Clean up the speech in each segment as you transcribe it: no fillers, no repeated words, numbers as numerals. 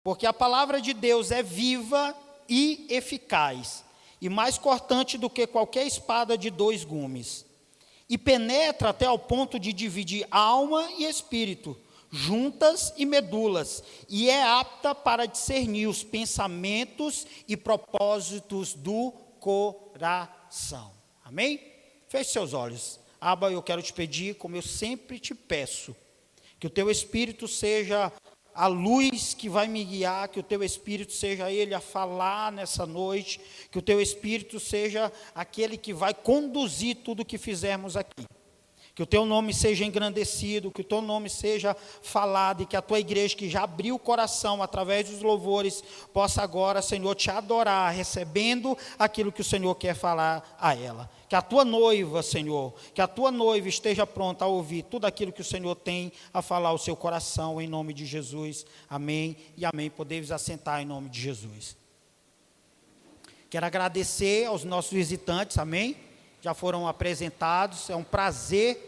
Porque a palavra de Deus é viva e eficaz, e mais cortante do que qualquer espada de 2 gumes, e penetra até ao ponto de dividir alma e espírito, juntas e medulas, e é apta para discernir os pensamentos e propósitos do coração. Amém? Feche seus olhos. Abba, eu quero te pedir, como eu sempre te peço, que o teu Espírito seja a luz que vai me guiar, que o teu Espírito seja ele a falar nessa noite, que o teu Espírito seja aquele que vai conduzir tudo o que fizermos aqui. Que o teu nome seja engrandecido, que o teu nome seja falado, e que a tua igreja, que já abriu o coração através dos louvores, possa agora, Senhor, te adorar, recebendo aquilo que o Senhor quer falar a ela. Que a tua noiva, Senhor, que a tua noiva esteja pronta a ouvir tudo aquilo que o Senhor tem a falar ao seu coração, em nome de Jesus. Amém e amém. Podemos assentar em nome de Jesus. Quero agradecer aos nossos visitantes, amém? Já foram apresentados, é um prazer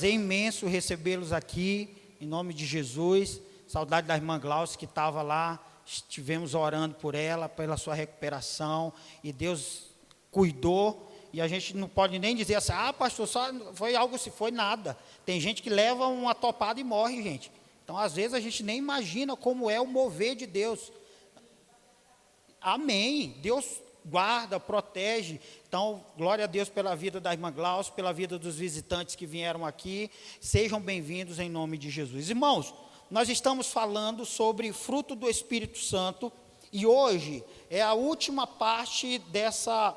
imenso recebê-los aqui, em nome de Jesus. Saudade da irmã Glaucia, que estava lá, estivemos orando por ela, pela sua recuperação, e Deus cuidou, e a gente não pode nem dizer assim, pastor, só foi algo, se foi nada. Tem gente que leva uma topada e morre, gente. Então, às vezes, a gente nem imagina como é o mover de Deus. Amém. Deus guarda, protege. Então, glória a Deus pela vida da irmã Glaucia, pela vida dos visitantes que vieram aqui. Sejam bem-vindos em nome de Jesus. Irmãos, nós estamos falando sobre fruto do Espírito Santo, e hoje é a última parte dessa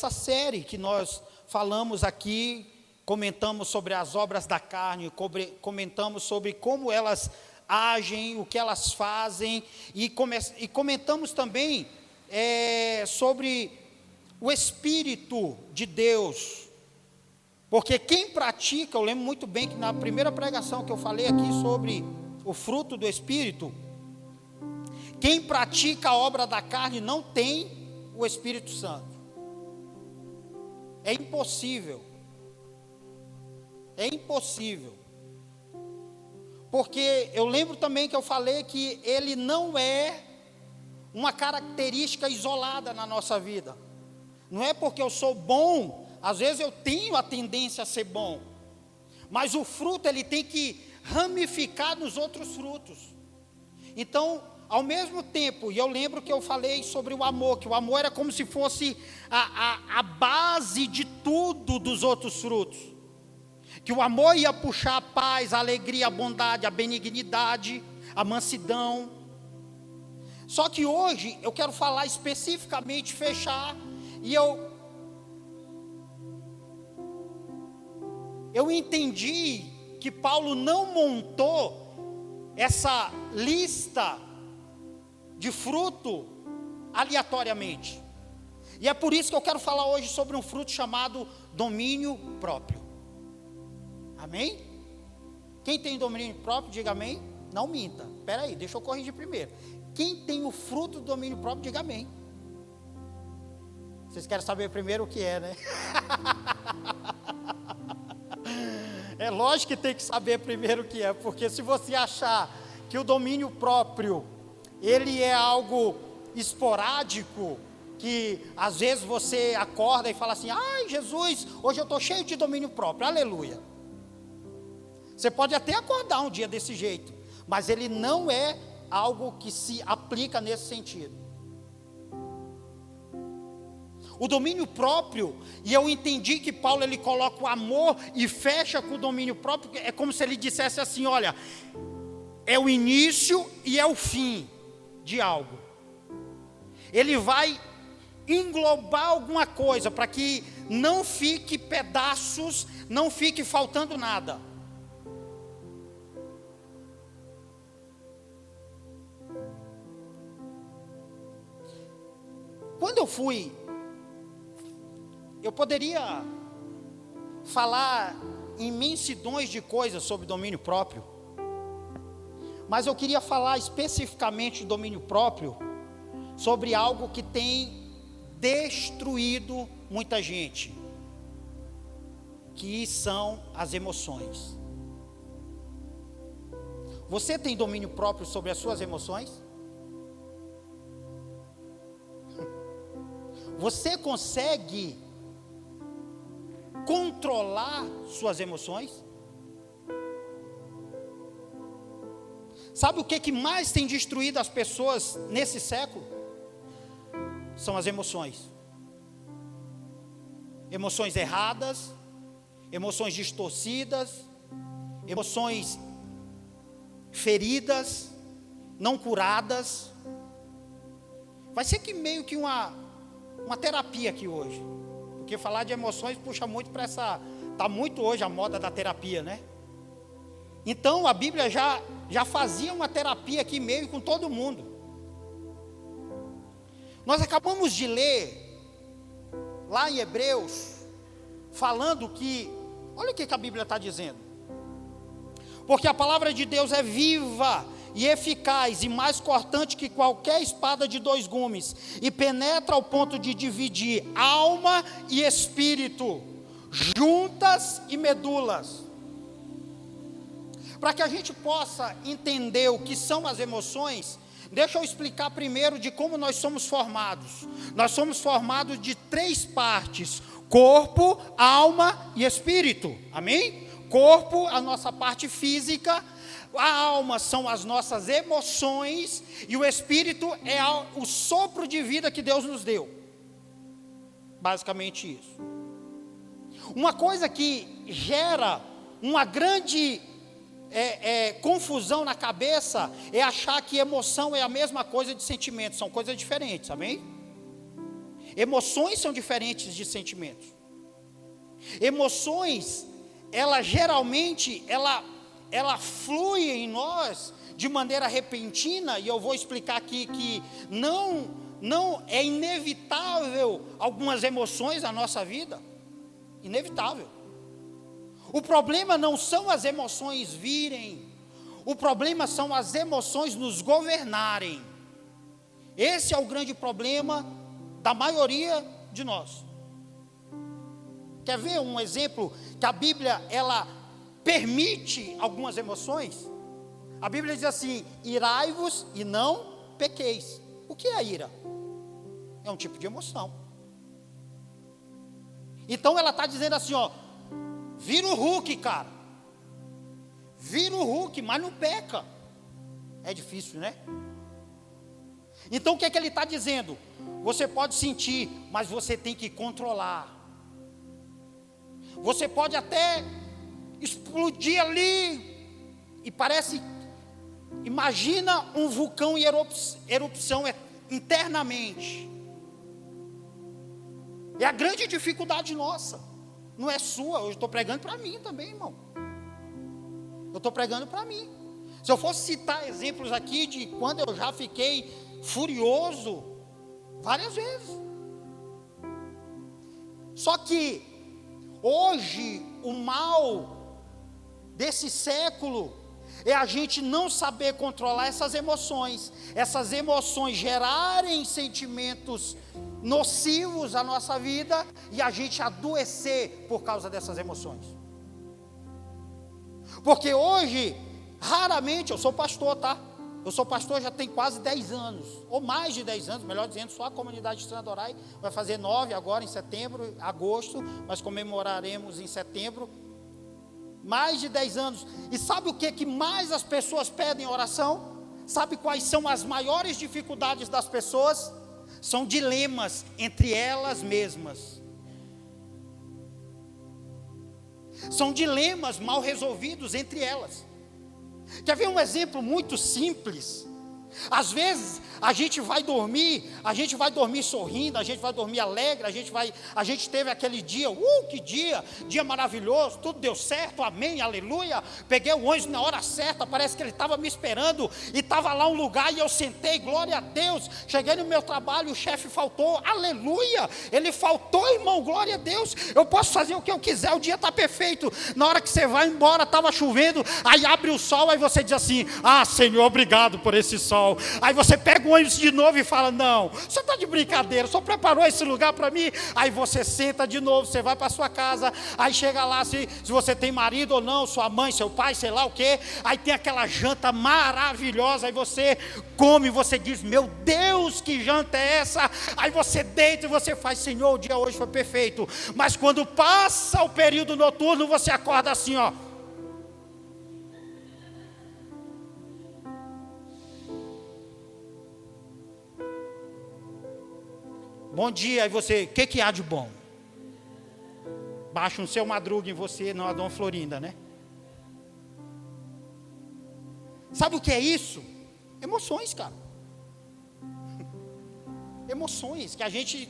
série que nós falamos aqui, comentamos sobre as obras da carne, comentamos sobre como elas agem, o que elas fazem, e comentamos também sobre o Espírito de Deus, porque quem pratica, eu lembro muito bem que na primeira pregação que eu falei aqui sobre o fruto do Espírito, quem pratica a obra da carne não tem o Espírito Santo. É impossível, porque eu lembro também que eu falei que ele não é uma característica isolada na nossa vida. Não é porque eu sou bom, às vezes eu tenho a tendência a ser bom, mas o fruto ele tem que ramificar nos outros frutos. Então, ao mesmo tempo, e eu lembro que eu falei sobre o amor, que o amor era como se fosse a base de tudo dos outros frutos, que o amor ia puxar a paz, a alegria, a bondade, a benignidade, a mansidão. Só que hoje eu quero falar especificamente, fechar, e eu entendi que Paulo não montou essa lista de fruto aleatoriamente, e é por isso que eu quero falar hoje sobre um fruto chamado domínio próprio. Amém? Quem tem domínio próprio, diga amém. Não minta, espera aí, deixa eu corrigir primeiro. Quem tem o fruto do domínio próprio, diga amém. Vocês querem saber primeiro o que é, né? É lógico que tem que saber primeiro o que é, porque se você achar que o domínio próprio, ele é algo esporádico, que às vezes você acorda e fala assim, ai Jesus, hoje eu estou cheio de domínio próprio, aleluia. Você pode até acordar um dia desse jeito, mas ele não é algo que se aplica nesse sentido. O domínio próprio, e eu entendi que Paulo ele coloca o amor e fecha com o domínio próprio, é como se ele dissesse assim, olha, é o início e é o fim de algo. Ele vai englobar alguma coisa, para que não fique pedaços, não fique faltando nada. Quando eu poderia falar imensidões de coisas sobre domínio próprio, mas eu queria falar especificamente de domínio próprio, sobre algo que tem destruído muita gente, que são as emoções. Você tem domínio próprio sobre as suas emoções? Você consegue controlar suas emoções? Sabe o que mais tem destruído as pessoas nesse século? São as emoções. Emoções erradas, emoções distorcidas, emoções feridas, não curadas. Vai ser que meio que uma terapia aqui hoje. Porque falar de emoções puxa muito para essa... Está muito hoje a moda da terapia, né? Então a Bíblia já fazia uma terapia aqui meio com todo mundo. Nós acabamos de ler, lá em Hebreus, falando que... Olha o que a Bíblia está dizendo. Porque a palavra de Deus é viva e eficaz e mais cortante que qualquer espada de 2 gumes, e penetra ao ponto de dividir alma e espírito, juntas e medulas. Para que a gente possa entender o que são as emoções, deixa eu explicar primeiro de como nós somos formados. Nós somos formados de 3 partes: corpo, alma e espírito. Amém? Corpo, a nossa parte física. A alma são as nossas emoções, e o espírito é o sopro de vida que Deus nos deu. Basicamente isso. Uma coisa que gera uma grande confusão na cabeça é achar que emoção é a mesma coisa de sentimento. São coisas diferentes, amém? Emoções são diferentes de sentimentos. Emoções, ela geralmente, ela flui em nós de maneira repentina, e eu vou explicar aqui que não é inevitável algumas emoções na nossa vida, inevitável. O problema não são as emoções virem, o problema são as emoções nos governarem. Esse é o grande problema da maioria de nós. Quer ver um exemplo que a Bíblia, ela permite algumas emoções? A Bíblia diz assim: irai-vos e não pequeis. O que é a ira? É um tipo de emoção. Então ela está dizendo assim, ó, vira o Hulk, cara. Vira o Hulk, mas não peca. É difícil, né? Então o que é que ele está dizendo? Você pode sentir, mas você tem que controlar. Você pode até explodir ali, e parece, imagina um vulcão em erupção internamente. É a grande dificuldade nossa, não é sua. Eu estou pregando para mim também, irmão. Eu estou pregando para mim. Se eu fosse citar exemplos aqui de quando eu já fiquei furioso, várias vezes. Só que hoje o mal desse século é a gente não saber controlar essas emoções gerarem sentimentos nocivos à nossa vida, e a gente adoecer por causa dessas emoções. Porque hoje, raramente, eu sou pastor, tá? Eu sou pastor já tem quase 10 anos, ou mais de 10 anos, melhor dizendo, só a comunidade de Sandorai vai fazer 9 agora em setembro, agosto, nós comemoraremos em setembro, mais de 10 anos. E sabe o que mais as pessoas pedem em oração? Sabe quais são as maiores dificuldades das pessoas? São dilemas entre elas mesmas. São dilemas mal resolvidos entre elas. Quer ver um exemplo muito simples? Às vezes a gente vai dormir sorrindo, a gente vai dormir alegre, a gente teve aquele dia, que dia maravilhoso, tudo deu certo, amém, aleluia. Peguei o ônibus na hora certa, parece que ele estava me esperando, e estava lá um lugar, e eu sentei, glória a Deus. Cheguei no meu trabalho, o chefe faltou, aleluia, ele faltou, irmão, glória a Deus. Eu posso fazer o que eu quiser, o dia está perfeito. Na hora que você vai embora, estava chovendo, aí abre o sol, aí você diz assim: ah, Senhor, obrigado por esse sol. sol. Aí você pega o ônibus de novo e fala: não, você está de brincadeira, só preparou esse lugar para mim. Aí você senta de novo, você vai para sua casa. Aí chega lá, se você tem marido ou não, sua mãe, seu pai, sei lá o quê. Aí tem aquela janta maravilhosa. Aí você come, você diz: meu Deus, que janta é essa? Aí você deita e você faz: Senhor, o dia hoje foi perfeito. Mas quando passa o período noturno, você acorda assim, ó. Bom dia, aí você, o que há de bom? Baixa um seu Madruga em você, não a Dona Florinda, né? Sabe o que é isso? Emoções, cara. Emoções, que a gente...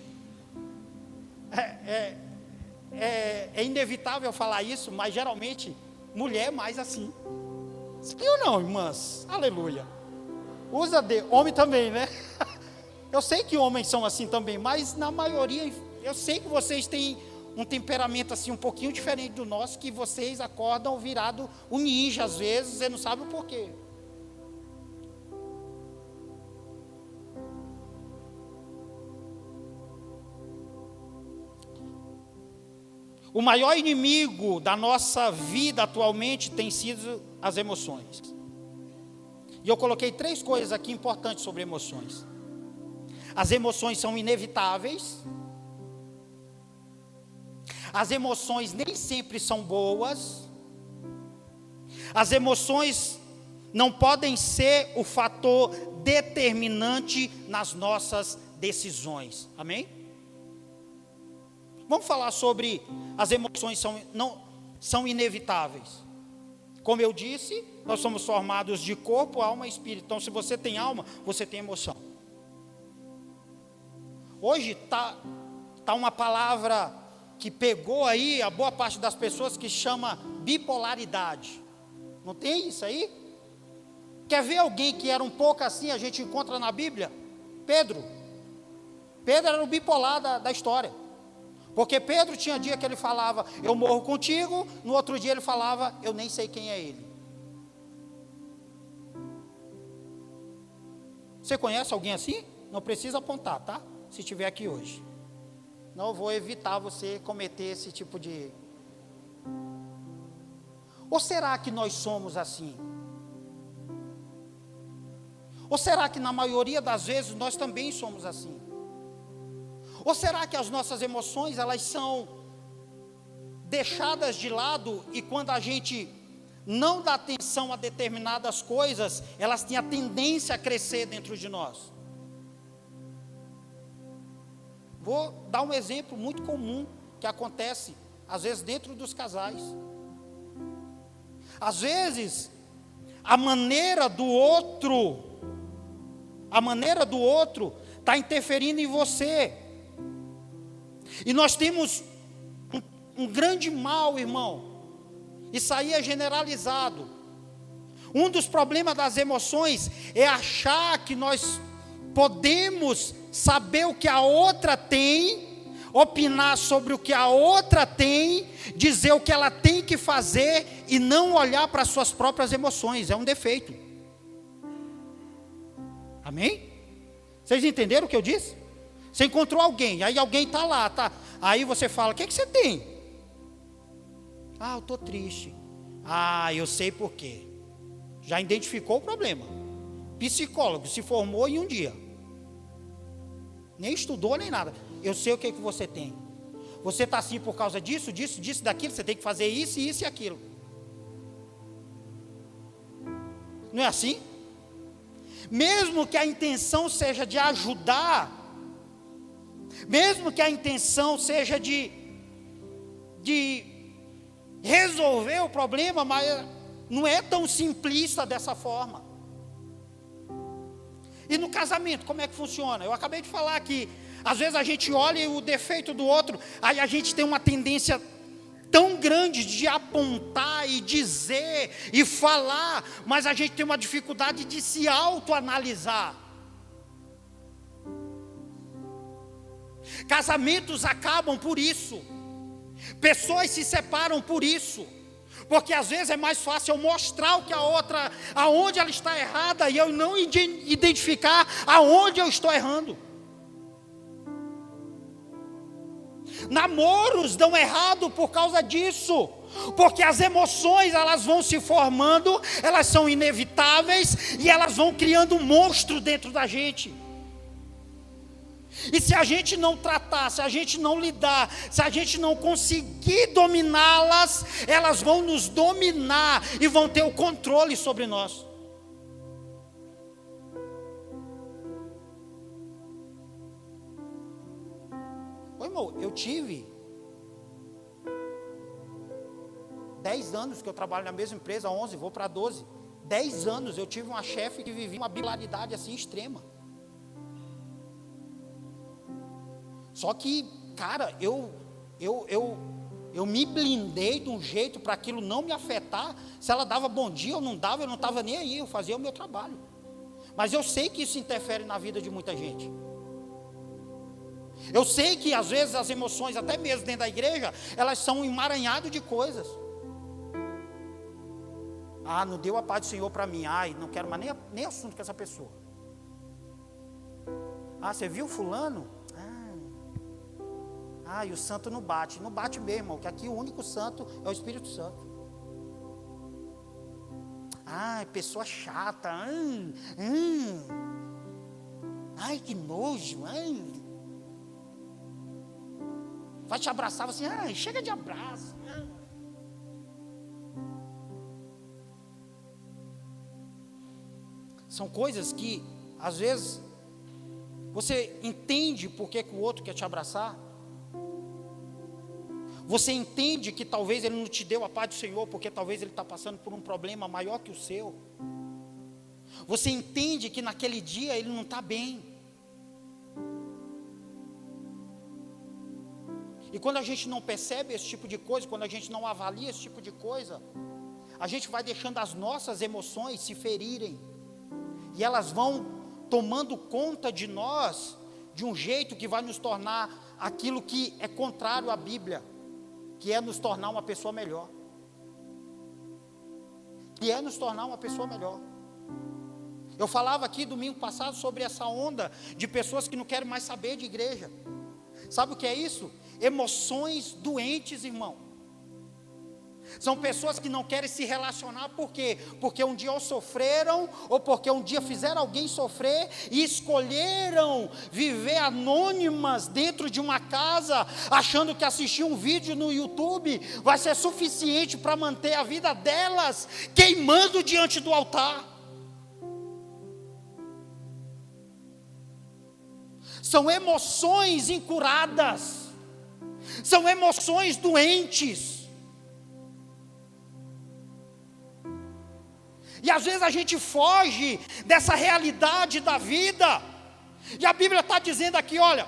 É inevitável falar isso, mas geralmente, mulher é mais assim. Sim ou não, irmãs? Aleluia. Usa de... Homem também, né? Eu sei que homens são assim também, mas na maioria, eu sei que vocês têm um temperamento assim um pouquinho diferente do nosso, que vocês acordam virado um ninja às vezes, você não sabe o porquê. O maior inimigo da nossa vida atualmente tem sido as emoções. E eu coloquei 3 coisas aqui importantes sobre emoções. As emoções são inevitáveis. As emoções nem sempre são boas. As emoções não podem ser o fator determinante nas nossas decisões. Amém? Vamos falar sobre as emoções são inevitáveis. Como eu disse, nós somos formados de corpo, alma e espírito. Então, se você tem alma, você tem emoção. Hoje tá uma palavra que pegou aí a boa parte das pessoas, que chama bipolaridade. Não tem isso aí? Quer ver alguém que era um pouco assim, a gente encontra na Bíblia? Pedro. Pedro era o bipolar da história. Porque Pedro tinha dia que ele falava: eu morro contigo. No outro dia ele falava: eu nem sei quem é ele. Você conhece alguém assim? Não precisa apontar, tá? Se estiver aqui hoje. Não, eu vou evitar você cometer esse tipo de... Ou será que nós somos assim? Ou será que na maioria das vezes nós também somos assim? Ou será que as nossas emoções, elas são deixadas de lado, e quando a gente não dá atenção a determinadas coisas, elas têm a tendência a crescer dentro de nós? Vou dar um exemplo muito comum que acontece, às vezes, dentro dos casais. Às vezes, a maneira do outro está interferindo em você. E nós temos um grande mal, irmão. Isso aí é generalizado. Um dos problemas das emoções é achar que nós podemos saber o que a outra tem, opinar sobre o que a outra tem, dizer o que ela tem que fazer e não olhar para as suas próprias emoções. É um defeito. Amém? Vocês entenderam o que eu disse? Você encontrou alguém, aí alguém está lá, tá? Aí você fala: o que você tem? Ah, eu estou triste. Ah, eu sei por quê. Já identificou o problema. Psicólogo, se formou em um dia. Nem estudou, nem nada. Eu sei o que você tem. Você está assim por causa disso, daquilo. Você tem que fazer isso e aquilo. Não é assim? Mesmo que a intenção seja de ajudar, mesmo que a intenção seja de resolver o problema, mas não é tão simplista dessa forma. E no casamento, como é que funciona? Eu acabei de falar que às vezes a gente olha o defeito do outro, aí a gente tem uma tendência tão grande de apontar e dizer e falar, mas a gente tem uma dificuldade de se autoanalisar. Casamentos acabam por isso. Pessoas se separam por isso. Porque às vezes é mais fácil eu mostrar o que a outra, aonde ela está errada, e eu não identificar aonde eu estou errando. Namoros dão errado por causa disso, porque as emoções elas vão se formando, elas são inevitáveis e elas vão criando um monstro dentro da gente. E se a gente não tratar, se a gente não lidar, se a gente não conseguir dominá-las, elas vão nos dominar e vão ter o controle sobre nós. Oi, irmão, eu tive 10 anos que eu trabalho na mesma empresa, 11, vou para 12. 10 anos eu tive uma chefe que vivia uma bipolaridade assim extrema. Só que, cara, eu me blindei de um jeito para aquilo não me afetar. Se ela dava bom dia ou não dava, eu não estava nem aí, eu fazia o meu trabalho. Mas eu sei que isso interfere na vida de muita gente. Eu sei que às vezes as emoções, até mesmo dentro da igreja, elas são um emaranhado de coisas. Ah, não deu a paz do Senhor para mim. Ai, não quero mais nem assunto com essa pessoa. Ah, você viu fulano? Ah, e o santo não bate. Não bate mesmo, irmão, que aqui o único santo é o Espírito Santo. Ah, pessoa chata. Ai, que nojo. Vai te abraçar, você, chega de abraço. São coisas que, às vezes, você entende por que o outro quer te abraçar. Você entende que talvez ele não te deu a paz do Senhor, porque talvez ele está passando por um problema maior que o seu. Você entende que naquele dia ele não está bem. E quando a gente não percebe esse tipo de coisa, quando a gente não avalia esse tipo de coisa, a gente vai deixando as nossas emoções se ferirem. E elas vão tomando conta de nós, de um jeito que vai nos tornar aquilo que é contrário à Bíblia. Que é nos tornar uma pessoa melhor. Que é nos tornar uma pessoa melhor. Eu falava aqui domingo passado sobre essa onda de pessoas que não querem mais saber de igreja. Sabe o que é isso? Emoções doentes, irmão. São pessoas que não querem se relacionar, por quê? Porque um dia ou sofreram, ou porque um dia fizeram alguém sofrer, e escolheram viver anônimas dentro de uma casa, achando que assistir um vídeo no YouTube vai ser suficiente para manter a vida delas queimando diante do altar. São emoções incuradas, são emoções doentes. E às vezes a gente foge dessa realidade da vida. E a Bíblia está dizendo aqui, olha,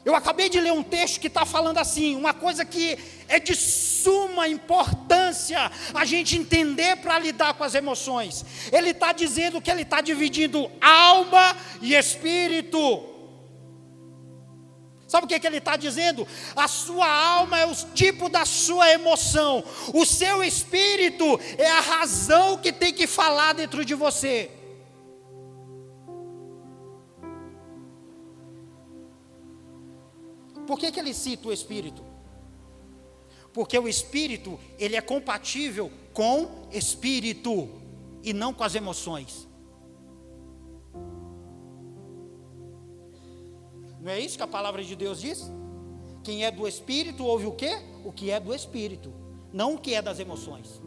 eu acabei de ler um texto que está falando assim, uma coisa que é de suma importância a gente entender para lidar com as emoções. Ele está dizendo que ele está dividindo alma e espírito. Sabe o que ele está dizendo? A sua alma é o tipo da sua emoção. O seu espírito é a razão que tem que falar dentro de você. Por que ele cita o espírito? Porque o espírito, ele é compatível com espírito e não com as emoções. Não é isso que a palavra de Deus diz? Quem é do Espírito ouve o quê? O que é do Espírito, não o que é das emoções.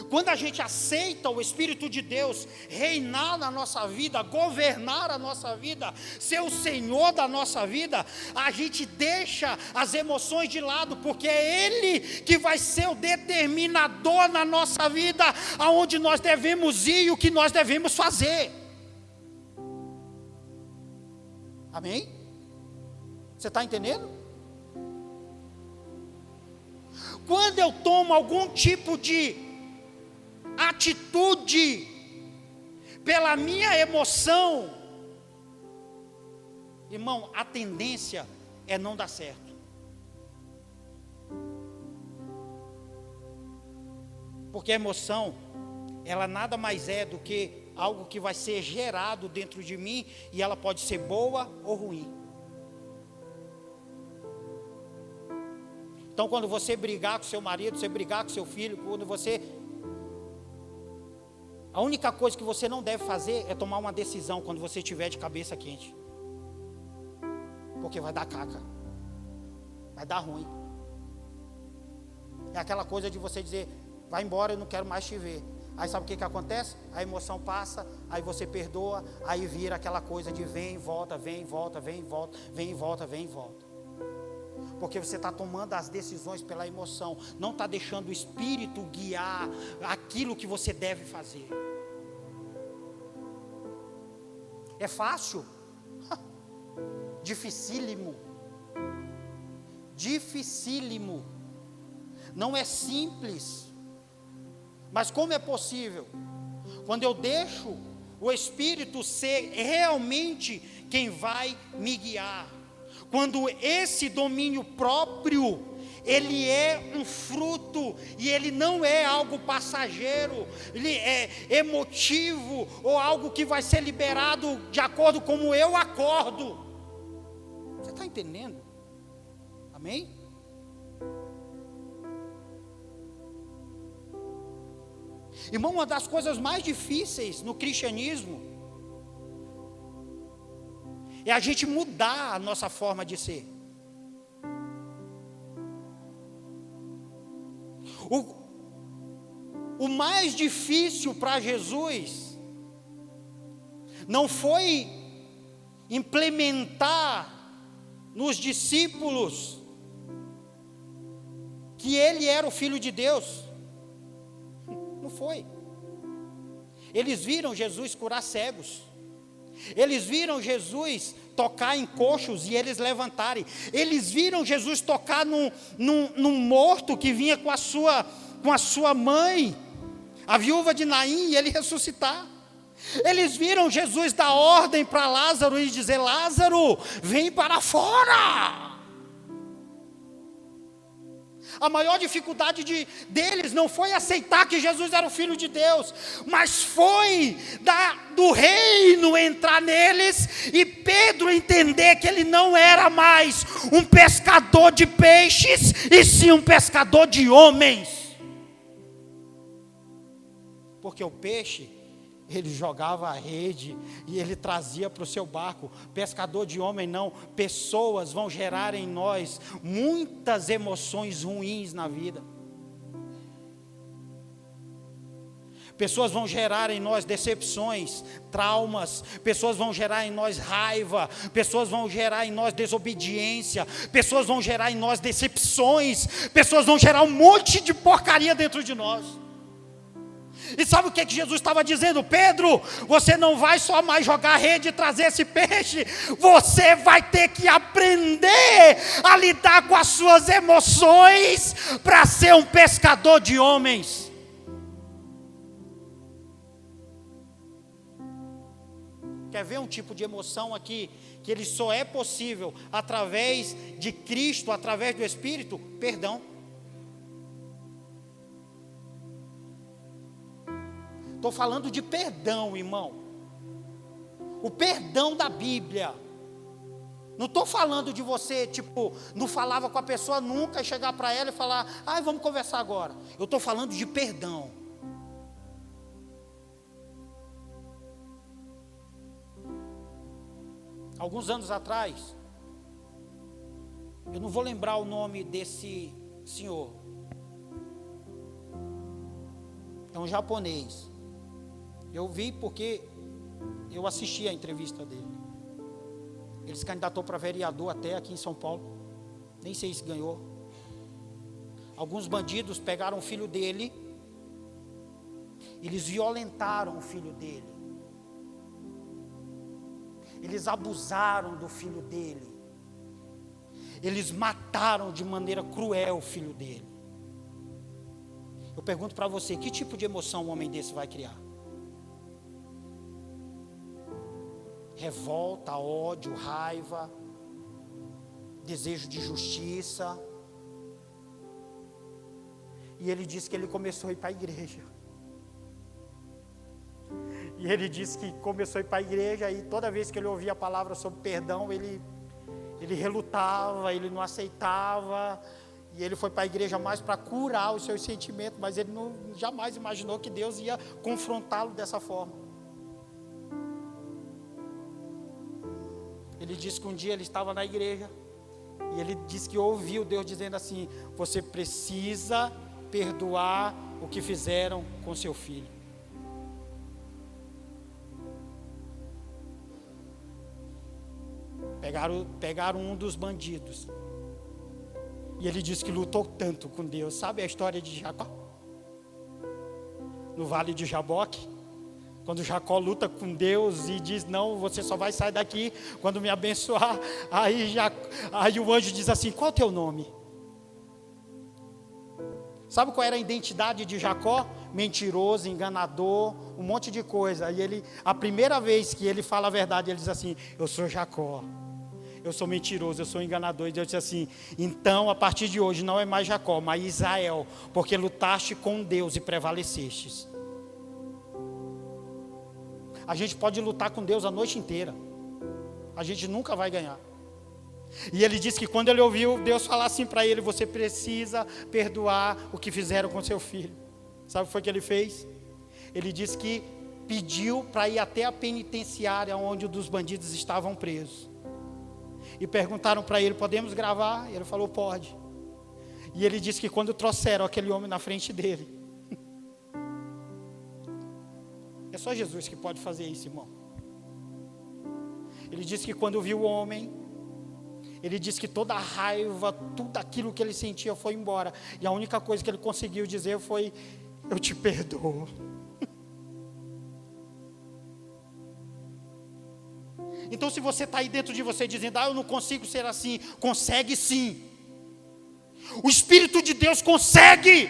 Quando a gente aceita o Espírito de Deus reinar na nossa vida, governar a nossa vida, ser o Senhor da nossa vida, a gente deixa as emoções de lado, porque é Ele que vai ser o determinador na nossa vida, aonde nós devemos ir e o que nós devemos fazer. Amém? Você está entendendo? Quando eu tomo algum tipo de atitude pela minha emoção, irmão, a tendência é não dar certo. Porque a emoção, ela nada mais é do que algo que vai ser gerado dentro de mim, e ela pode ser boa ou ruim. Então, quando você brigar com seu marido, você brigar com seu filho, a única coisa que você não deve fazer é tomar uma decisão quando você estiver de cabeça quente. Porque vai dar caca. Vai dar ruim. É aquela coisa de você dizer, vai embora, eu não quero mais te ver. Aí sabe o que acontece? A emoção passa, aí você perdoa, aí vira aquela coisa de vem e volta, vem e volta, vem e volta, vem e volta, vem e volta. Porque você está tomando as decisões pela emoção, não está deixando o Espírito guiar aquilo que você deve fazer. É fácil? Dificílimo. Dificílimo. Não é simples. Mas como é possível? Quando eu deixo o Espírito ser realmente quem vai me guiar. Quando esse domínio próprio, ele é um fruto, e ele não é algo passageiro, ele é emotivo, ou algo que vai ser liberado de acordo com como eu acordo. Você está entendendo? Amém? Irmão, uma das coisas mais difíceis no cristianismo é a gente mudar a nossa forma de ser. O mais difícil para Jesus não foi implementar nos discípulos que ele era o Filho de Deus. Não foi. Eles viram Jesus curar cegos. Eles viram Jesus tocar em coxos e eles levantarem. Eles viram Jesus tocar num morto que vinha com a sua mãe, a viúva de Naim, e ele ressuscitar. Eles viram Jesus dar ordem para Lázaro e dizer, Lázaro, vem para fora. A maior dificuldade deles não foi aceitar que Jesus era o Filho de Deus, mas foi do reino entrar neles, e Pedro entender que ele não era mais um pescador de peixes, e sim um pescador de homens. Porque o peixe, ele jogava a rede e ele trazia para o seu barco. Pescador de homem não. Pessoas vão gerar em nós muitas emoções ruins na vida. Pessoas vão gerar em nós decepções, traumas. Pessoas vão gerar em nós raiva. Pessoas vão gerar em nós desobediência. Pessoas vão gerar em nós decepções. Pessoas vão gerar um monte de porcaria dentro de nós. E sabe o que Jesus estava dizendo? Pedro, você não vai só mais jogar a rede e trazer esse peixe, você vai ter que aprender a lidar com as suas emoções para ser um pescador de homens. Quer ver um tipo de emoção aqui, que ele só é possível através de Cristo, através do Espírito? Perdão. Estou falando de perdão, irmão. O perdão da Bíblia. Não estou falando de você, não falava com a pessoa nunca e chegar para ela e falar, vamos conversar agora. Eu estou falando de perdão. Alguns anos atrás, eu não vou lembrar o nome desse senhor. É um japonês. Eu vi porque eu assisti a entrevista dele. Ele se candidatou para vereador até aqui em São Paulo. Nem sei se ganhou. Alguns bandidos pegaram o filho dele. Eles violentaram o filho dele. Eles abusaram do filho dele. Eles mataram de maneira cruel o filho dele. Eu pergunto para você, que tipo de emoção um homem desse vai criar? Revolta, ódio, raiva, desejo de justiça. E ele disse que ele começou a ir para a igreja. E ele disse que começou a ir para a igreja e toda vez que ele ouvia a palavra sobre perdão, ele relutava, ele não aceitava. E ele foi para a igreja mais para curar os seus sentimentos, mas ele jamais imaginou que Deus ia confrontá-lo dessa forma. Ele disse que um dia ele estava na igreja e ele disse que ouviu Deus dizendo assim: você precisa perdoar o que fizeram com seu filho. Pegaram um dos bandidos. E ele disse que lutou tanto com Deus. Sabe a história de Jacó? No vale de Jaboque. Quando Jacó luta com Deus e diz: não, você só vai sair daqui quando me abençoar. Aí o anjo diz assim: qual é o teu nome? Sabe qual era a identidade de Jacó? Mentiroso, enganador, um monte de coisa. E a primeira vez que ele fala a verdade, ele diz assim: eu sou Jacó. Eu sou mentiroso, eu sou enganador. E Deus disse assim: então a partir de hoje não é mais Jacó, mas Israel, porque lutaste com Deus e prevalecestes. A gente pode lutar com Deus a noite inteira, a gente nunca vai ganhar. E ele disse que quando ele ouviu Deus falar assim para ele: você precisa perdoar o que fizeram com seu filho. Sabe o que foi que ele fez? Ele disse que pediu para ir até a penitenciária onde os bandidos estavam presos. E perguntaram para ele: podemos gravar? E ele falou: pode. E ele disse que quando trouxeram aquele homem na frente dele, é só Jesus que pode fazer isso, irmão. Ele disse que quando viu o homem, ele disse que toda a raiva, tudo aquilo que ele sentia foi embora. E a única coisa que ele conseguiu dizer foi: eu te perdoo. Então se você está aí dentro de você dizendo: eu não consigo ser assim, consegue sim. O Espírito de Deus consegue,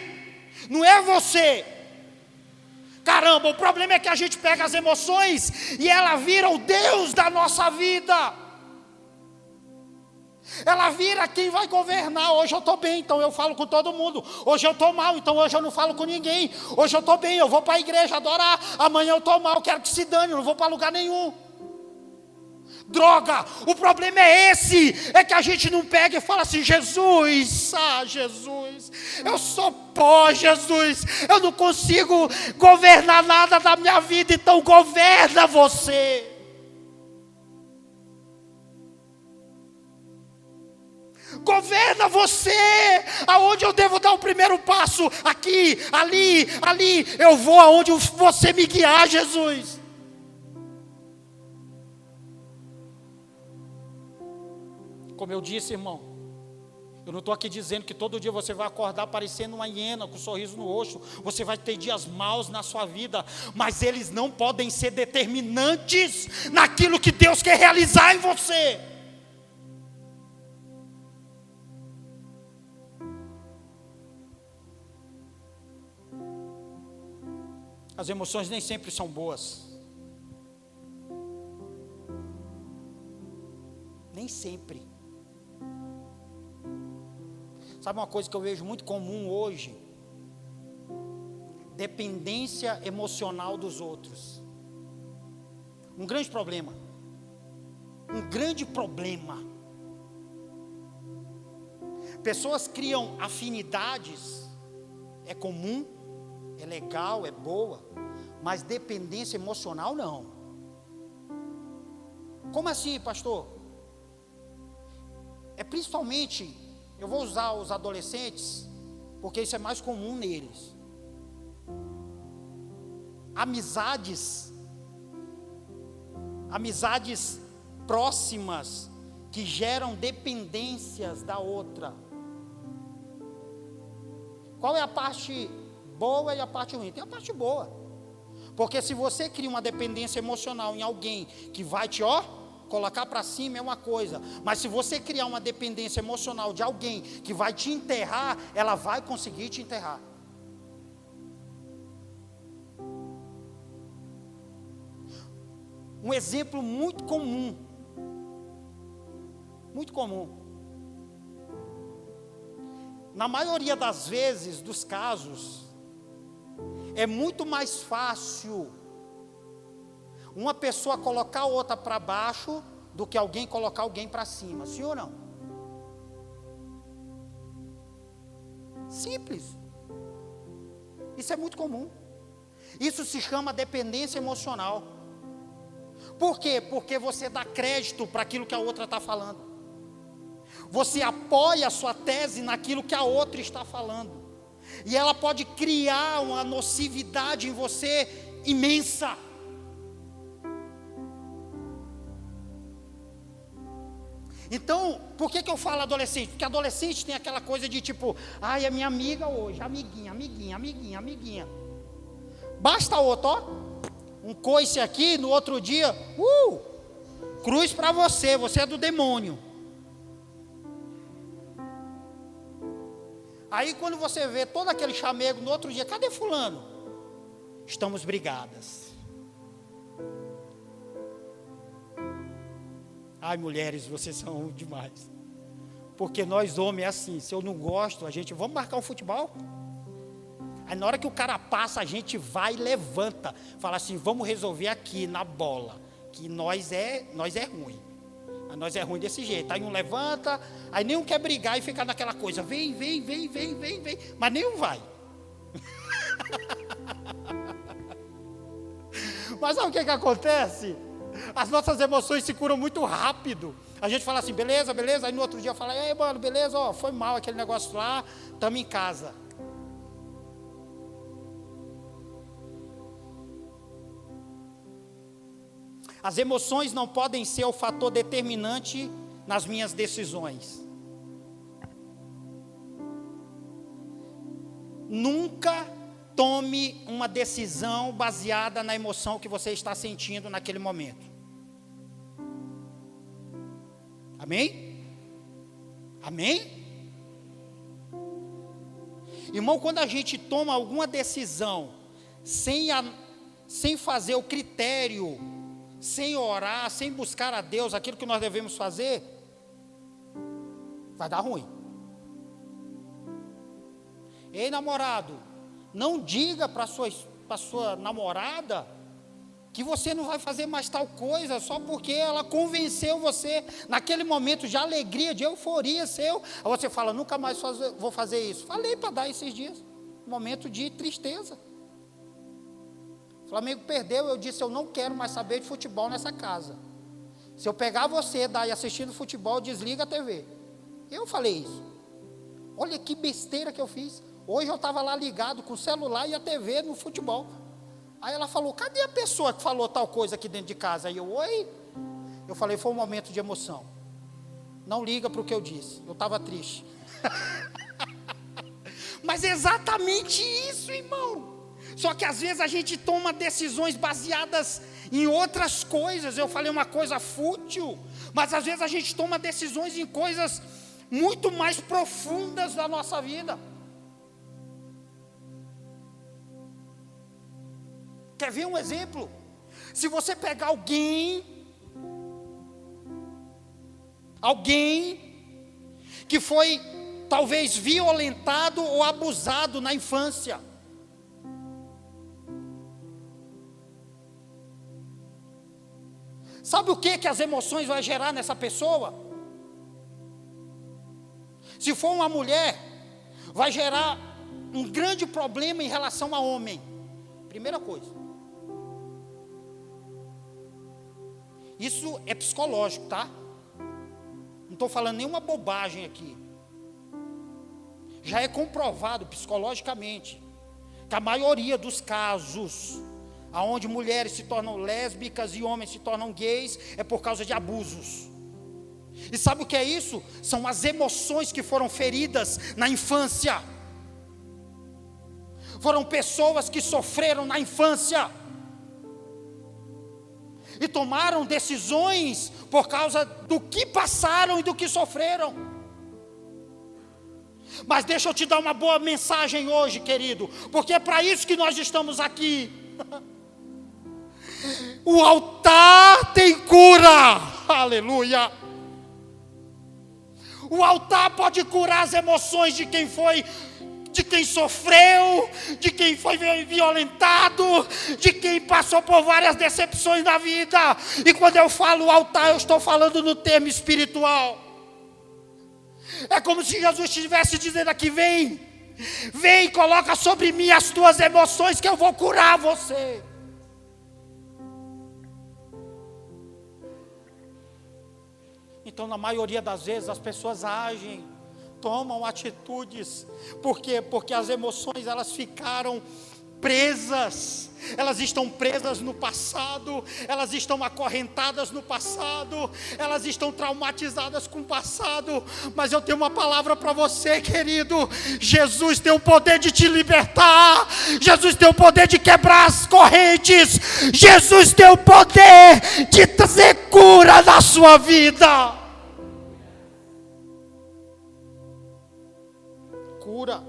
não é você. Caramba, o problema é que a gente pega as emoções e ela vira o Deus da nossa vida. Ela vira quem vai governar. Hoje eu estou bem, então eu falo com todo mundo. Hoje eu estou mal, então hoje eu não falo com ninguém. Hoje eu estou bem, eu vou para a igreja adorar. Amanhã eu estou mal, quero que se dane, eu não vou para lugar nenhum. Droga, o problema é esse, é que a gente não pega e fala assim: Jesus, Jesus, eu sou pó, Jesus, eu não consigo governar nada da minha vida, então governa você. Governa você, aonde eu devo dar o primeiro passo, aqui, ali, eu vou aonde você me guiar, Jesus. Como eu disse, irmão, eu não estou aqui dizendo que todo dia você vai acordar parecendo uma hiena, com um sorriso no rosto. Você vai ter dias maus na sua vida, mas eles não podem ser determinantes naquilo que Deus quer realizar em você. As emoções nem sempre são boas. Nem sempre. Sabe uma coisa que eu vejo muito comum hoje? Dependência emocional dos outros. Um grande problema. Um grande problema. Pessoas criam afinidades. É comum, é legal, é boa. Mas dependência emocional não. Como assim, pastor? É principalmente... Eu vou usar os adolescentes, porque isso é mais comum neles. Amizades próximas que geram dependências da outra. Qual é a parte boa e a parte ruim? Tem a parte boa. Porque se você cria uma dependência emocional em alguém que vai te, colocar para cima é uma coisa, mas se você criar uma dependência emocional de alguém que vai te enterrar, ela vai conseguir te enterrar. Um exemplo muito comum, na maioria das vezes, dos casos, é muito mais fácil uma pessoa colocar a outra para baixo do que alguém colocar alguém para cima, sim ou não? Simples. Isso é muito comum. Isso se chama dependência emocional. Por quê? Porque você dá crédito para aquilo que a outra está falando. Você apoia a sua tese naquilo que a outra está falando. E ela pode criar uma nocividade em você imensa. Então, por que eu falo adolescente? Porque adolescente tem aquela coisa de tipo, ai, é minha amiga hoje, amiguinha. Basta outro, ó, um coice aqui, no outro dia, cruz para você é do demônio. Aí quando você vê todo aquele chamego, no outro dia, cadê fulano? Estamos brigadas. Ai, mulheres, vocês são demais. Porque nós homens é assim, se eu não gosto, vamos marcar um futebol? Aí na hora que o cara passa, a gente vai e levanta. Fala assim, vamos resolver aqui na bola. Que nós é ruim. Nós é ruim desse jeito. Aí um levanta, aí nenhum quer brigar e fica naquela coisa. Vem. Mas nenhum vai. Mas sabe o que acontece? As nossas emoções se curam muito rápido. A gente fala assim, beleza. Aí no outro dia fala, ei, mano, beleza, ó, foi mal aquele negócio lá, estamos em casa. As emoções não podem ser o fator determinante nas minhas decisões. Nunca tome uma decisão baseada na emoção que você está sentindo naquele momento. Amém? Amém? Irmão, quando a gente toma alguma decisão sem fazer o critério, sem orar, sem buscar a Deus aquilo que nós devemos fazer, vai dar ruim. Ei, namorado, não diga para sua namorada que você não vai fazer mais tal coisa só porque ela convenceu você naquele momento de alegria, de euforia seu. Aí você fala, nunca mais vou fazer isso. Falei para dar esses dias, momento de tristeza. O Flamengo perdeu, eu disse, eu não quero mais saber de futebol nessa casa. Se eu pegar você daí assistindo futebol, desliga a TV. Eu falei isso. Olha que besteira que eu fiz. Hoje eu estava lá ligado com o celular e a TV no futebol. Aí ela falou, cadê a pessoa que falou tal coisa aqui dentro de casa? Aí eu, oi? Eu falei, foi um momento de emoção. Não liga para o que eu disse, eu estava triste. Mas é exatamente isso, irmão. Só que às vezes a gente toma decisões baseadas em outras coisas. Eu falei uma coisa fútil, mas às vezes a gente toma decisões em coisas muito mais profundas da nossa vida. Quer ver um exemplo? Se você pegar alguém que foi talvez violentado ou abusado na infância, sabe o que as emoções vão gerar nessa pessoa? Se for uma mulher, vai gerar um grande problema em relação ao homem. Primeira coisa. Isso é psicológico, tá? Não estou falando nenhuma bobagem aqui. Já é comprovado psicologicamente que a maioria dos casos aonde mulheres se tornam lésbicas e homens se tornam gays é por causa de abusos. E sabe o que é isso? São as emoções que foram feridas na infância. Foram pessoas que sofreram na infância e tomaram decisões por causa do que passaram e do que sofreram. Mas deixa eu te dar uma boa mensagem hoje, querido, porque é para isso que nós estamos aqui. O altar tem cura, aleluia. O altar pode curar as emoções de quem sofreu, de quem foi violentado, de quem passou por várias decepções na vida. E quando eu falo altar, eu estou falando no termo espiritual. É como se Jesus estivesse dizendo aqui: vem, coloca sobre mim as tuas emoções, que eu vou curar você. Então, na maioria das vezes, as pessoas tomam atitudes, porque as emoções, elas ficaram presas, elas estão presas no passado, elas estão acorrentadas no passado, elas estão traumatizadas com o passado. Mas eu tenho uma palavra para você, querido: Jesus tem o poder de te libertar, Jesus tem o poder de quebrar as correntes, Jesus tem o poder de trazer cura na sua vida. Cura.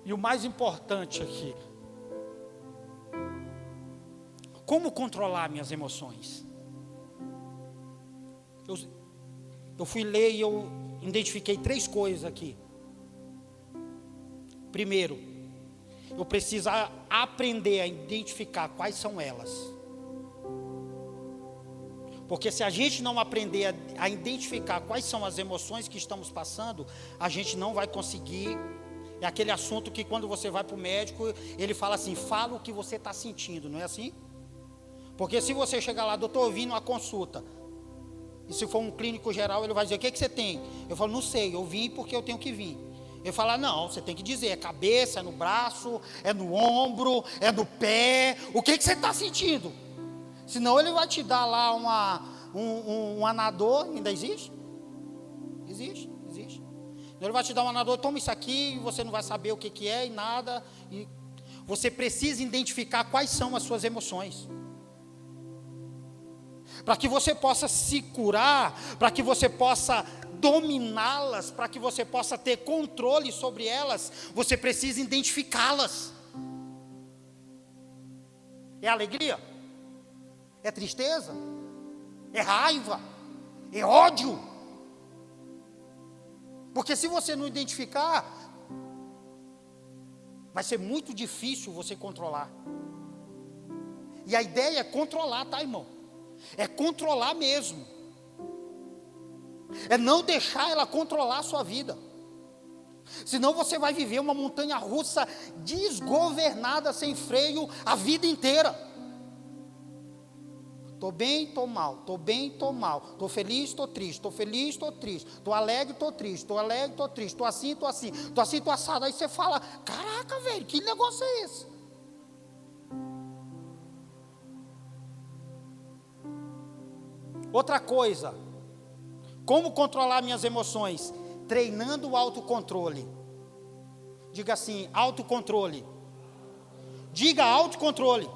E o mais importante aqui: como controlar minhas emoções? Eu fui ler e eu identifiquei 3 coisas aqui. Primeiro, eu preciso aprender a identificar quais são elas. Porque se a gente não aprender a identificar quais são as emoções que estamos passando, a gente não vai conseguir. É aquele assunto que quando você vai para o médico, ele fala assim: fala o que você está sentindo, não é assim? Porque se você chegar lá: doutor, eu vim numa consulta, e se for um clínico geral, ele vai dizer: o que você tem? Eu falo: não sei, eu vim porque eu tenho que vir. Ele fala: não, você tem que dizer, é cabeça, é no braço, é no ombro, é no pé, o que você está sentindo? Senão ele vai te dar lá um anador. Ainda existe? Existe. Ele vai te dar um anador: toma isso aqui, e você não vai saber o que é e nada. E você precisa identificar quais são as suas emoções, para que você possa se curar, para que você possa dominá-las, para que você possa ter controle sobre elas. Você precisa identificá-las. É alegria? É tristeza? É raiva? É ódio? Porque se você não identificar, vai ser muito difícil você controlar. E a ideia é controlar, tá, irmão? É controlar mesmo. É não deixar ela controlar a sua vida. Senão você vai viver uma montanha russa desgovernada, sem freio, a vida inteira. Estou bem, estou mal, estou bem, estou mal, estou feliz, estou triste, estou feliz, estou triste, estou alegre, estou triste, estou alegre, estou triste, estou assim, estou assim, estou assim, estou assado. Aí você fala: caraca, velho, que negócio é esse? Outra coisa: como controlar minhas emoções? Treinando o autocontrole. Diga assim: autocontrole. Diga: autocontrole.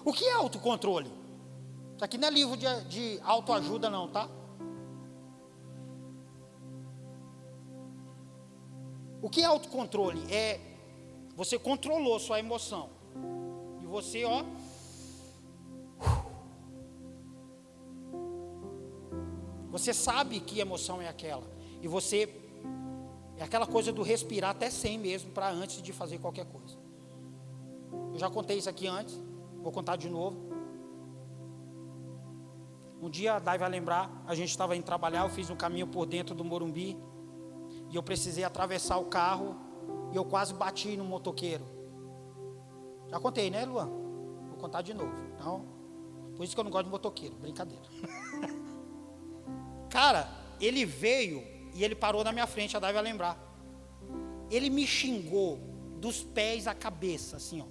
O que é autocontrole? Isso aqui não é livro de autoajuda não, tá? O que é autocontrole? É você controlou sua emoção. E você, você sabe que emoção é aquela. E você, é aquela coisa do respirar até 100 mesmo, para antes de fazer qualquer coisa. Eu já contei isso aqui antes, vou contar de novo. Um dia, a Dai vai lembrar, a gente estava indo trabalhar, eu fiz um caminho por dentro do Morumbi, e eu precisei atravessar o carro, e eu quase bati no motoqueiro. Já contei, né, Luan? Vou contar de novo. Então, por isso que eu não gosto de motoqueiro, brincadeira. Cara, ele veio e ele parou na minha frente, a Dai vai lembrar. Ele me xingou dos pés à cabeça, assim, ó.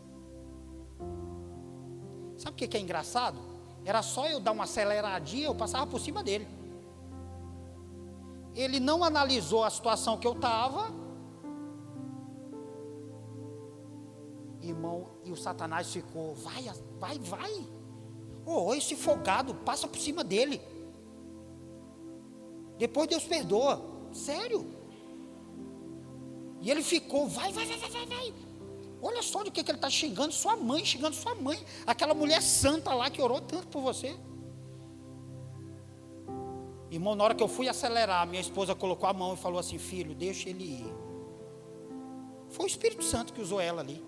Sabe o que é engraçado? Era só eu dar uma aceleradinha, eu passava por cima dele. Ele não analisou a situação que eu estava. Irmão, e o Satanás ficou: vai. Oh, esse folgado, passa por cima dele. Depois Deus perdoa. Sério. E ele ficou: vai. Olha só de que ele está xingando sua mãe, aquela mulher santa lá que orou tanto por você. Irmão, na hora que eu fui acelerar, minha esposa colocou a mão e falou assim: filho, deixa ele ir. Foi o Espírito Santo que usou ela ali.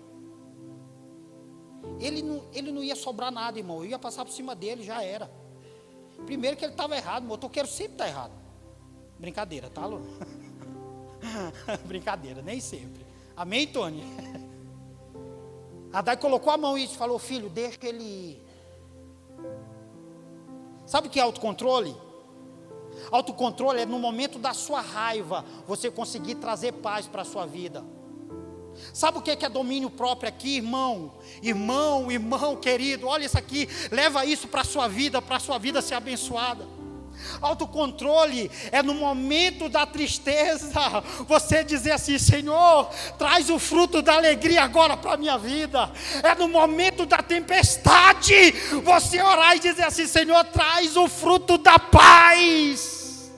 Ele não ia sobrar nada, irmão. Eu ia passar por cima dele, já era. Primeiro que ele estava errado, o motoqueiro sempre está errado. Brincadeira, tá, Lu? Brincadeira, nem sempre. Amém, Tony? A Dai colocou a mão e falou: filho, deixa ele ir. Sabe o que é autocontrole? Autocontrole é no momento da sua raiva, você conseguir trazer paz para a sua vida. Sabe o que é domínio próprio aqui, irmão? Irmão querido, olha isso aqui, leva isso para a sua vida ser abençoada. Autocontrole é no momento da tristeza, você dizer assim: Senhor, traz o fruto da alegria agora para a minha vida. É no momento da tempestade, você orar e dizer assim: Senhor, traz o fruto da paz.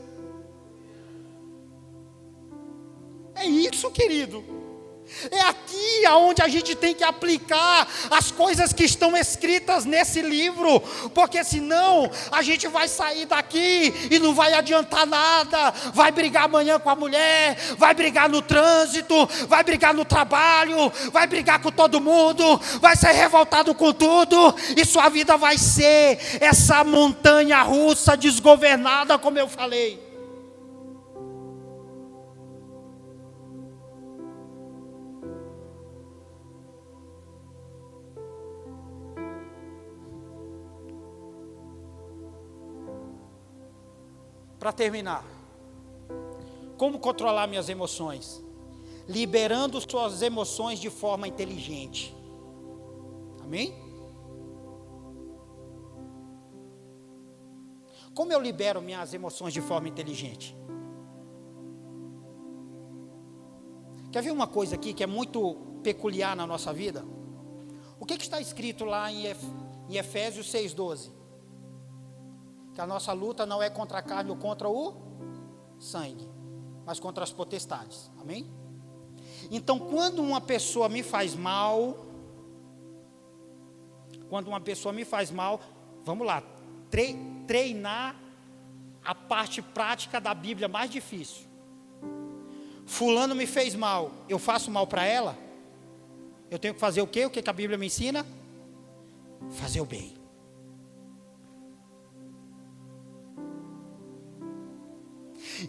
É isso, querido. É aqui aonde a gente tem que aplicar as coisas que estão escritas nesse livro, porque senão a gente vai sair daqui e não vai adiantar nada, vai brigar amanhã com a mulher, vai brigar no trânsito, vai brigar no trabalho, vai brigar com todo mundo, vai ser revoltado com tudo, e sua vida vai ser essa montanha russa desgovernada, como eu falei. Para terminar, como controlar minhas emoções? Liberando suas emoções de forma inteligente. Amém? Como eu libero minhas emoções de forma inteligente? Quer ver uma coisa aqui que é muito peculiar na nossa vida? O que está escrito lá em Efésios 6,12? Que a nossa luta não é contra a carne ou contra o sangue, mas contra as potestades. Amém? Então, quando uma pessoa me faz mal, vamos lá, treinar a parte prática da Bíblia mais difícil. Fulano me fez mal, eu faço mal para ela? Eu tenho que fazer o quê? O que a Bíblia me ensina? Fazer o bem.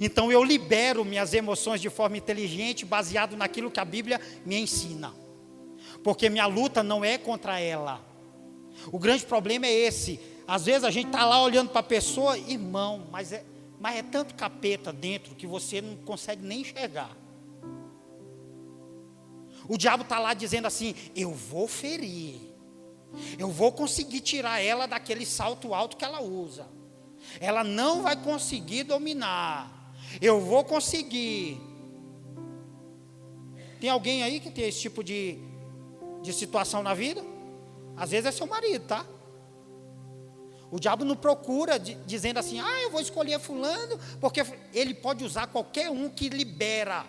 Então eu libero minhas emoções de forma inteligente, baseado naquilo que a Bíblia me ensina. Porque minha luta não é contra ela. O grande problema é esse. Às vezes a gente está lá olhando para a pessoa, irmão, mas é tanto capeta dentro que você não consegue nem enxergar. O diabo está lá dizendo assim: eu vou ferir, eu vou conseguir tirar ela daquele salto alto que ela usa. Ela não vai conseguir dominar. Eu vou conseguir. Tem alguém aí que tem esse tipo de situação na vida? Às vezes é seu marido, tá? O diabo não procura dizendo assim: eu vou escolher fulano, porque ele pode usar qualquer um que libera,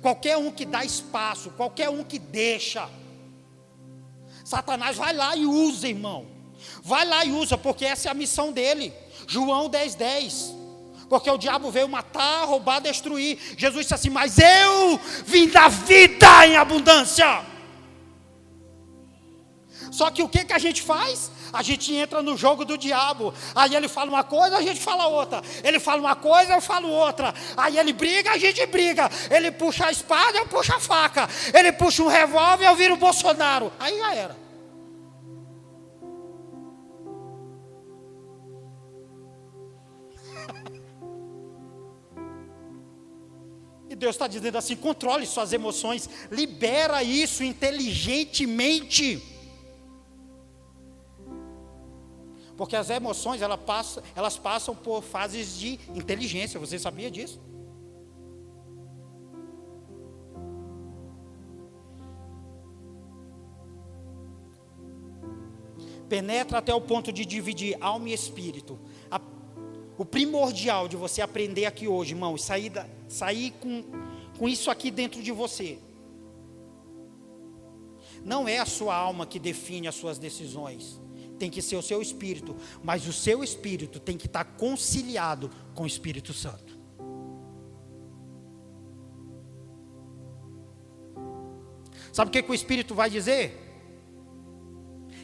qualquer um que dá espaço, qualquer um que deixa. Satanás vai lá e usa, irmão. Vai lá e usa, porque essa é a missão dele. João 10:10. Porque o diabo veio matar, roubar, destruir. Jesus disse assim: mas eu vim dar vida em abundância. Só que o que a gente faz? A gente entra no jogo do diabo. Aí ele fala uma coisa, a gente fala outra. Ele fala uma coisa, eu falo outra. Aí ele briga, a gente briga. Ele puxa a espada, eu puxo a faca. Ele puxa um revólver, eu viro o Bolsonaro. Aí já era. E Deus está dizendo assim: controle suas emoções, libera isso inteligentemente. Porque as emoções, elas passam por fases de inteligência. Você sabia disso? Penetra até o ponto de dividir alma e espírito. O primordial de você aprender aqui hoje, irmão, sair com isso aqui dentro de você. Não é a sua alma que define as suas decisões. Tem que ser o seu espírito. Mas o seu espírito tem que estar conciliado com o Espírito Santo. Sabe o que o Espírito vai dizer?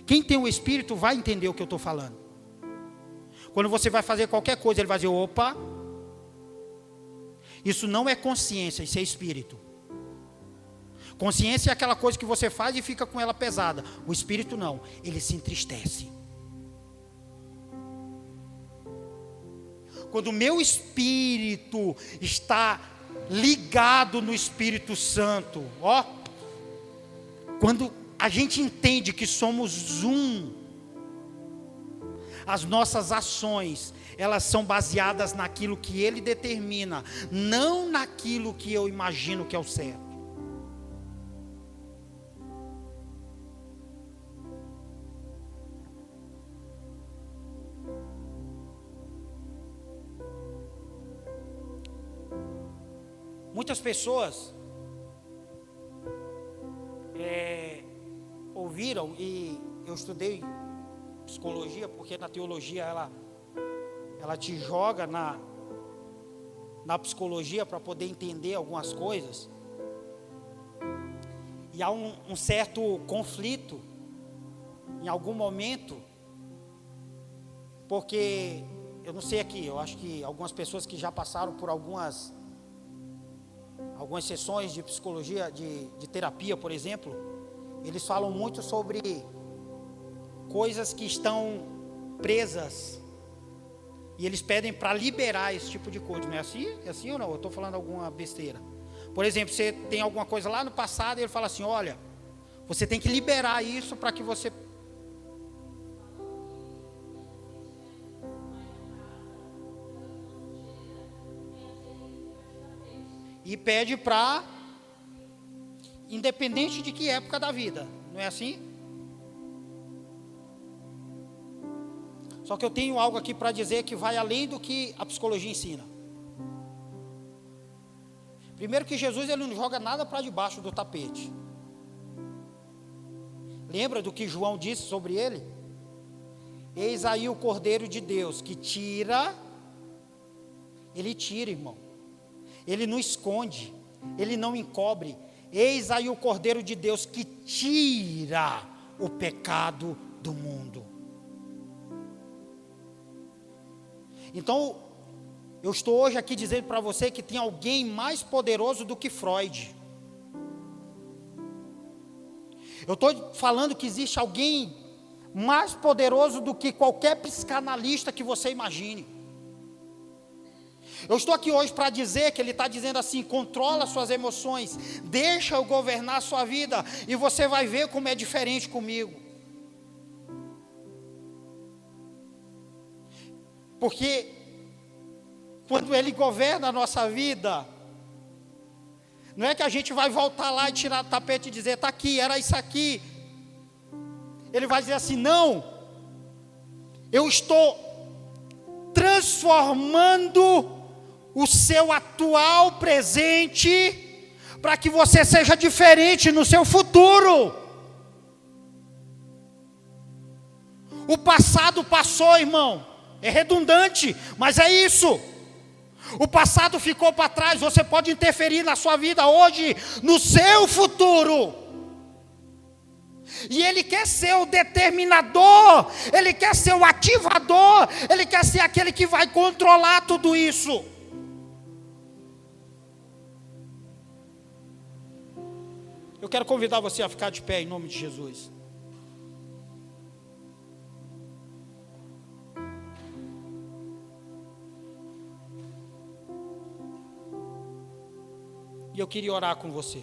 Quem tem o Espírito vai entender o que eu estou falando. Quando você vai fazer qualquer coisa, ele vai dizer, opa, isso não é consciência, isso é Espírito. Consciência é aquela coisa que você faz e fica com ela pesada. O Espírito não, ele se entristece. Quando o meu espírito está ligado no Espírito Santo, ó, quando a gente entende que somos um, as nossas ações, elas são baseadas naquilo que Ele determina, não naquilo que eu imagino que é o certo. Muitas pessoas ouviram, e eu estudei psicologia, porque na teologia ela te joga na psicologia para poder entender algumas coisas. E há um certo conflito em algum momento, porque eu não sei aqui, eu acho que algumas pessoas que já passaram por algumas sessões de psicologia, de terapia, por exemplo, eles falam muito sobre coisas que estão presas, e eles pedem para liberar esse tipo de coisa. Não é assim? É assim ou não? Eu estou falando alguma besteira. Por exemplo, você tem alguma coisa lá no passado, e ele fala assim, olha, você tem que liberar isso para que você... E pede para, independente de que época da vida, não é assim? Só que eu tenho algo aqui para dizer que vai além do que a psicologia ensina. Primeiro que Jesus, ele não joga nada para debaixo do tapete. Lembra do que João disse sobre ele? Eis aí o Cordeiro de Deus que tira, ele tira, irmão. Ele não esconde, ele não encobre. Eis aí o Cordeiro de Deus que tira o pecado do mundo. Então, eu estou hoje aqui dizendo para você que tem alguém mais poderoso do que Freud. Eu estou falando que existe alguém mais poderoso do que qualquer psicanalista que você imagine. Eu estou aqui hoje para dizer que ele está dizendo assim, controla suas emoções, deixa eu governar a sua vida, e você vai ver como é diferente comigo. Porque quando ele governa a nossa vida, não é que a gente vai voltar lá e tirar o tapete e dizer, está aqui, era isso aqui. Ele vai dizer assim, não, eu estou transformando o seu atual presente, para que você seja diferente no seu futuro. O passado passou, irmão, é redundante, mas é isso. O passado ficou para trás, você pode interferir na sua vida hoje, no seu futuro. E Ele quer ser o determinador, Ele quer ser o ativador, Ele quer ser aquele que vai controlar tudo isso. Eu quero convidar você a ficar de pé em nome de Jesus. E eu queria orar com você.